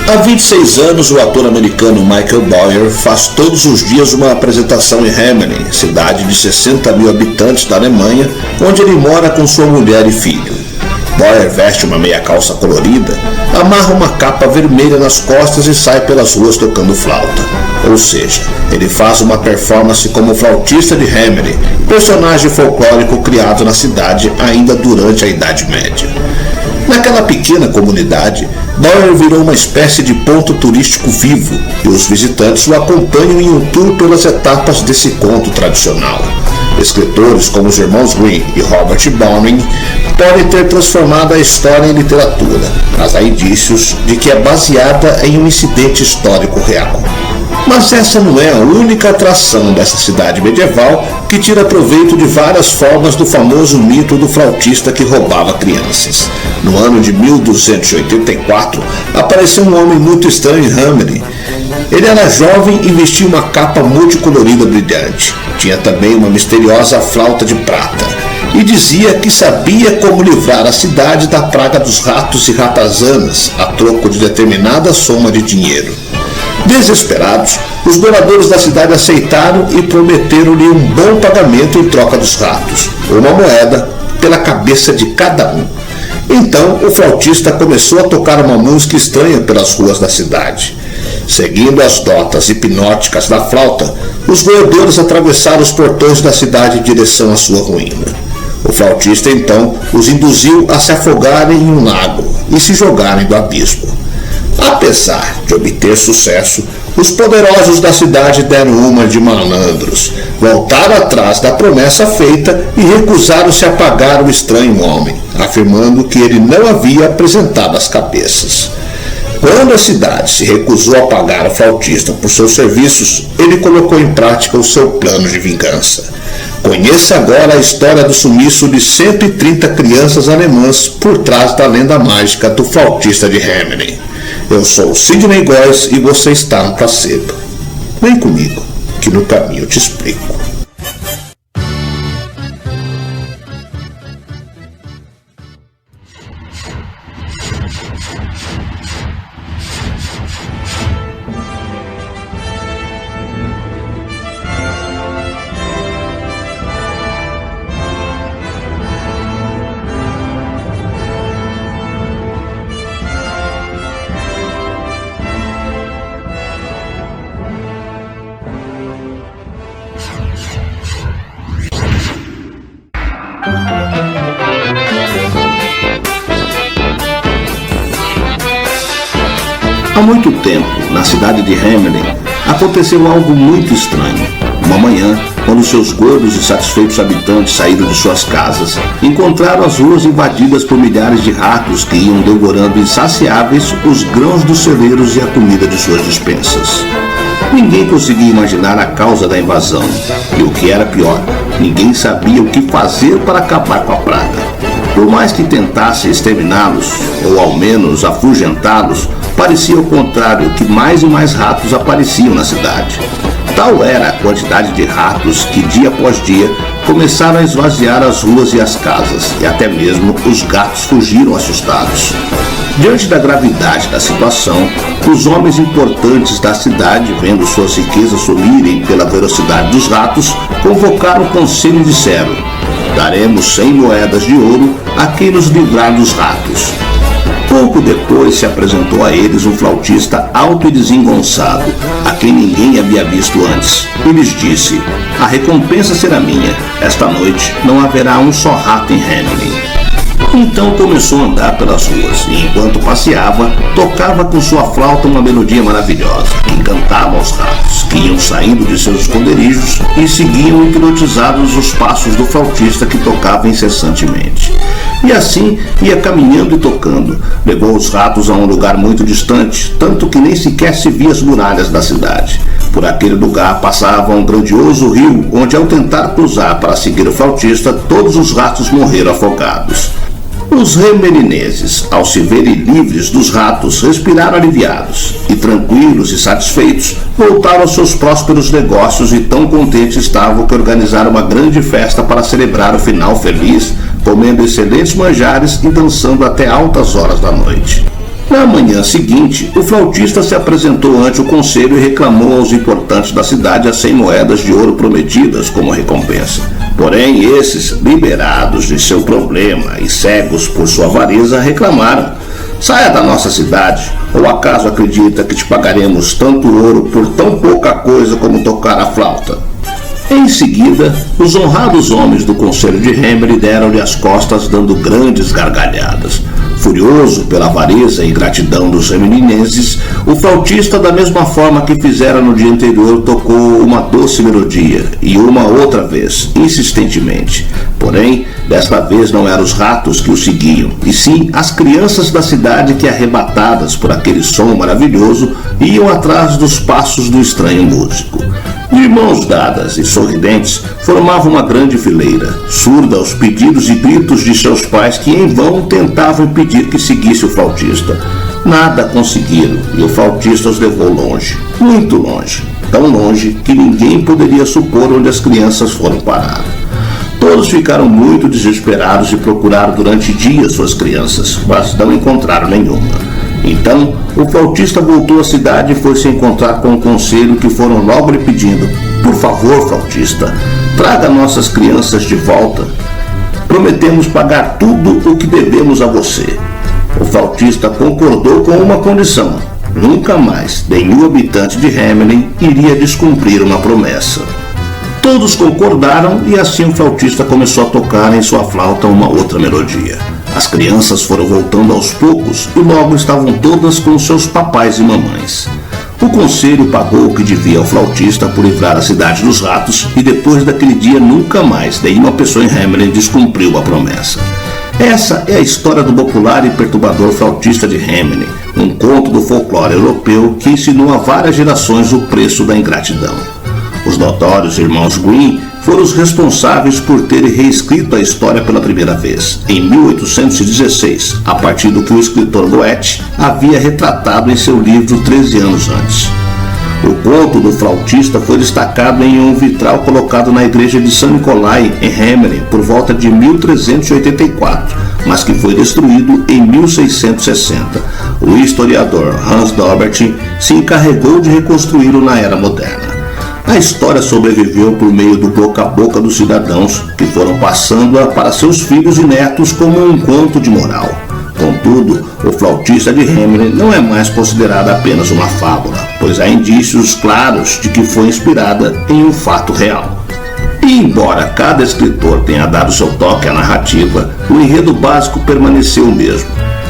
Há 26 anos, o ator americano Michael Boyer faz todos os dias uma apresentação em Hamelin, cidade de 60 mil habitantes da Alemanha, onde ele mora com sua mulher e filho. Boyer veste uma meia calça colorida, amarra uma capa vermelha nas costas e sai pelas ruas tocando flauta. Ou seja, ele faz uma performance como flautista de Hamelin, personagem folclórico criado na cidade ainda durante a Idade Média. Naquela pequena comunidade, Boyer virou uma espécie de ponto turístico vivo e os visitantes o acompanham em um tour pelas etapas desse conto tradicional. Escritores como os irmãos Grimm e Robert Browning podem ter transformado a história em literatura, mas há indícios de que é baseada em um incidente histórico real. Mas essa não é a única atração dessa cidade medieval que tira proveito de várias formas do famoso mito do flautista que roubava crianças. No ano de 1284, apareceu um homem muito estranho em Hamelin. Ele era jovem e vestia uma capa multicolorida brilhante. Tinha também uma misteriosa flauta de prata. E dizia que sabia como livrar a cidade da praga dos ratos e ratazanas a troco de determinada soma de dinheiro. Desesperados, os moradores da cidade aceitaram e prometeram-lhe um bom pagamento em troca dos ratos, uma moeda pela cabeça de cada um. Então o flautista começou a tocar uma música estranha pelas ruas da cidade. Seguindo as notas hipnóticas da flauta, os roedores atravessaram os portões da cidade em direção à sua ruína. O flautista então os induziu a se afogarem em um lago e se jogarem do abismo. Apesar de obter sucesso, os poderosos da cidade deram uma de malandros, voltaram atrás da promessa feita e recusaram-se a pagar o estranho homem, afirmando que ele não havia apresentado as cabeças. Quando a cidade se recusou a pagar o flautista por seus serviços, ele colocou em prática o seu plano de vingança. Conheça agora a história do sumiço de 130 crianças alemãs por trás da lenda mágica do flautista de Hamelin. Eu sou Sidney Góes e você está no placebo. Vem comigo, que no caminho eu te explico. Há muito tempo, na cidade de Hamelin, aconteceu algo muito estranho. Uma manhã, quando seus gordos e satisfeitos habitantes saíram de suas casas, encontraram as ruas invadidas por milhares de ratos que iam devorando insaciáveis os grãos dos celeiros e a comida de suas despensas. Ninguém conseguia imaginar a causa da invasão, e o que era pior, ninguém sabia o que fazer para acabar com a praga. Por mais que tentasse exterminá-los, ou ao menos afugentá-los, parecia ao contrário, que mais e mais ratos apareciam na cidade. Tal era a quantidade de ratos que, dia após dia, começaram a esvaziar as ruas e as casas, e até mesmo os gatos fugiram assustados. Diante da gravidade da situação, os homens importantes da cidade, vendo suas riquezas sumirem pela velocidade dos ratos, convocaram o conselho e disseram: daremos 100 moedas de ouro a quem nos livrar dos ratos. Pouco depois se apresentou a eles um flautista alto e desengonçado, a quem ninguém havia visto antes, e lhes disse: a recompensa será minha, esta noite não haverá um só rato em Hamelin. Então começou a andar pelas ruas, e enquanto passeava, tocava com sua flauta uma melodia maravilhosa, que encantava aos ratos, que iam saindo de seus esconderijos e seguiam hipnotizados os passos do flautista que tocava incessantemente. E assim ia caminhando e tocando. Levou os ratos a um lugar muito distante, tanto que nem sequer se via as muralhas da cidade. Por aquele lugar passava um grandioso rio, onde ao tentar cruzar para seguir o flautista, todos os ratos morreram afogados. Os remenineses, ao se verem livres dos ratos, respiraram aliviados e, tranquilos e satisfeitos, voltaram aos seus prósperos negócios e tão contentes estavam que organizaram uma grande festa para celebrar o final feliz, comendo excelentes manjares e dançando até altas horas da noite. Na manhã seguinte, o flautista se apresentou ante o conselho e reclamou aos importantes da cidade as 100 moedas de ouro prometidas como recompensa. Porém, esses, liberados de seu problema e cegos por sua avareza, reclamaram: saia da nossa cidade, ou acaso acredita que te pagaremos tanto ouro por tão pouca coisa como tocar a flauta? Em seguida, os honrados homens do conselho de Hamley deram-lhe as costas dando grandes gargalhadas. Furioso pela avareza e ingratidão dos remenineses, o flautista, da mesma forma que fizera no dia anterior, tocou uma doce melodia, e uma outra vez, insistentemente. Porém, desta vez não eram os ratos que o seguiam, e sim as crianças da cidade que, arrebatadas por aquele som maravilhoso, iam atrás dos passos do estranho músico. De mãos dadas e sorridentes, formavam uma grande fileira, surda aos pedidos e gritos de seus pais que em vão tentavam impedir que seguisse o flautista. Nada conseguiram e o flautista os levou longe, muito longe, tão longe que ninguém poderia supor onde as crianças foram parar. Todos ficaram muito desesperados e procuraram durante dias suas crianças, mas não encontraram nenhuma. Então, o flautista voltou à cidade e foi se encontrar com o conselho, que foram logo lhe pedindo: por favor, flautista, traga nossas crianças de volta. Prometemos pagar tudo o que devemos a você. O flautista concordou com uma condição: nunca mais nenhum habitante de Hamlin iria descumprir uma promessa. Todos concordaram e assim o flautista começou a tocar em sua flauta uma outra melodia. As crianças foram voltando aos poucos e logo estavam todas com seus papais e mamães. O conselho pagou o que devia ao flautista por livrar a cidade dos ratos e depois daquele dia nunca mais nenhuma pessoa em Hamlin descumpriu a promessa. Essa é a história do popular e perturbador flautista de Hamlin, um conto do folclore europeu que ensinou a várias gerações o preço da ingratidão. Os notórios irmãos Grimm foram os responsáveis por terem reescrito a história pela primeira vez, em 1816, a partir do que o escritor Goethe havia retratado em seu livro 13 anos antes. O conto do flautista foi destacado em um vitral colocado na igreja de São Nicolai, em Hamlin, por volta de 1384, mas que foi destruído em 1660. O historiador Hans Dobert se encarregou de reconstruí-lo na era moderna. A história sobreviveu por meio do boca a boca dos cidadãos, que foram passando-a para seus filhos e netos como um conto de moral. Contudo, o flautista de Hamlin não é mais considerado apenas uma fábula, pois há indícios claros de que foi inspirada em um fato real. E embora cada escritor tenha dado seu toque à narrativa, o enredo básico permaneceu o mesmo.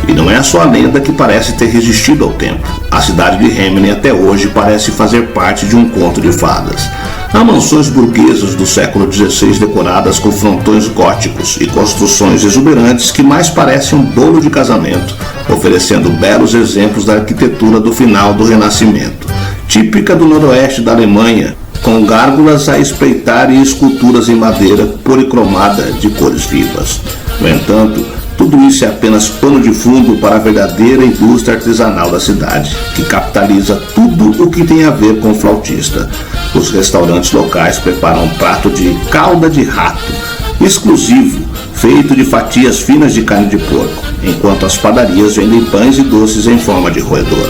E não é só a lenda que parece ter resistido ao tempo. A cidade de Hamlin até hoje parece fazer parte de um conto de fadas. Há mansões burguesas do século XVI decoradas com frontões góticos e construções exuberantes que mais parecem um bolo de casamento, oferecendo belos exemplos da arquitetura do final do Renascimento, típica do noroeste da Alemanha, com gárgulas a espreitar e esculturas em madeira policromada de cores vivas. No entanto, tudo isso é apenas pano de fundo para a verdadeira indústria artesanal da cidade, que capitaliza tudo o que tem a ver com o flautista. Os restaurantes locais preparam um prato de cauda de rato, exclusivo, feito de fatias finas de carne de porco, enquanto as padarias vendem pães e doces em forma de roedor.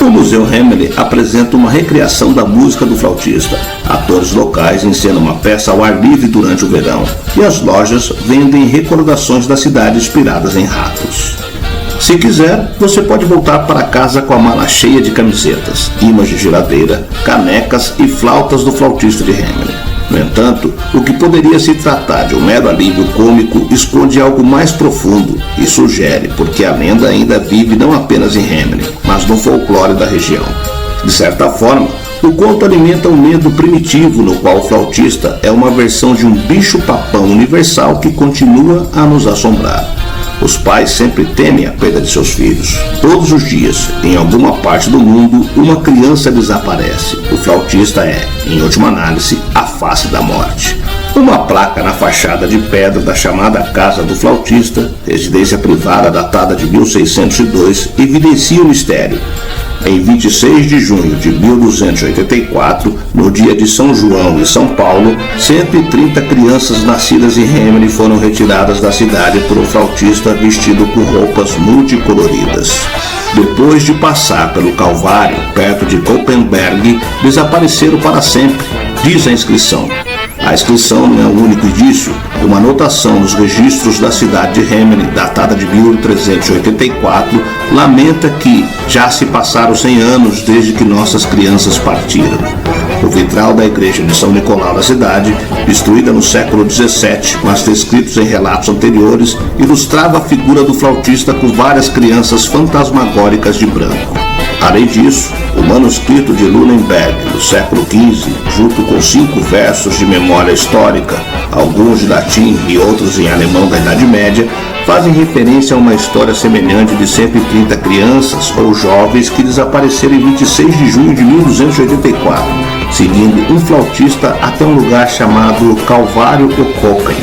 O Museu Hamlin apresenta uma recriação da música do flautista. Atores locais encenam uma peça ao ar livre durante o verão e as lojas vendem recordações da cidade inspiradas em ratos. Se quiser, você pode voltar para casa com a mala cheia de camisetas, imãs de geladeira, canecas e flautas do flautista de Hamlin. No entanto, o que poderia se tratar de um mero alívio cômico esconde algo mais profundo e sugere porque a lenda ainda vive não apenas em Hamlin, mas no folclore da região. De certa forma, o conto alimenta um medo primitivo no qual o flautista é uma versão de um bicho-papão universal que continua a nos assombrar. Os pais sempre temem a perda de seus filhos. Todos os dias, em alguma parte do mundo, uma criança desaparece. O flautista é, em última análise, a face da morte. Uma placa na fachada de pedra da chamada Casa do Flautista, residência privada datada de 1602, evidencia o mistério. Em 26 de junho de 1284, no dia de São João e São Paulo, 130 crianças nascidas em Hemel foram retiradas da cidade por um flautista vestido com roupas multicoloridas. Depois de passar pelo Calvário, perto de Koppenberg, desapareceram para sempre, diz a inscrição. A inscrição não é o único indício. Uma anotação nos registros da cidade de Hemel, datada de 1384, lamenta que já se passaram 100 anos desde que nossas crianças partiram. O vitral da igreja de São Nicolau da cidade, destruída no século XVII, mas descritos em relatos anteriores, ilustrava a figura do flautista com várias crianças fantasmagóricas de branco. Além disso, o manuscrito de Lullenberg, do século XV, junto com 5 versos de memória histórica, alguns de latim e outros em alemão da Idade Média, fazem referência a uma história semelhante de 130 crianças ou jovens que desapareceram em 26 de junho de 1284, seguindo um flautista até um lugar chamado Calvário ou Koppen.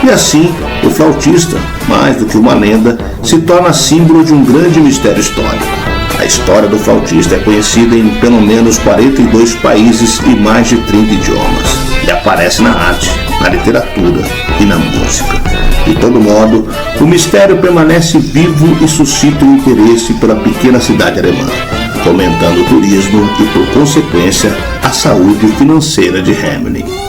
E assim, o flautista, mais do que uma lenda, se torna símbolo de um grande mistério histórico. A história do flautista é conhecida em pelo menos 42 países e mais de 30 idiomas. E aparece na arte, na literatura e na música. De todo modo, o mistério permanece vivo e suscita o interesse pela pequena cidade alemã, fomentando o turismo e, por consequência, a saúde financeira de Hemel.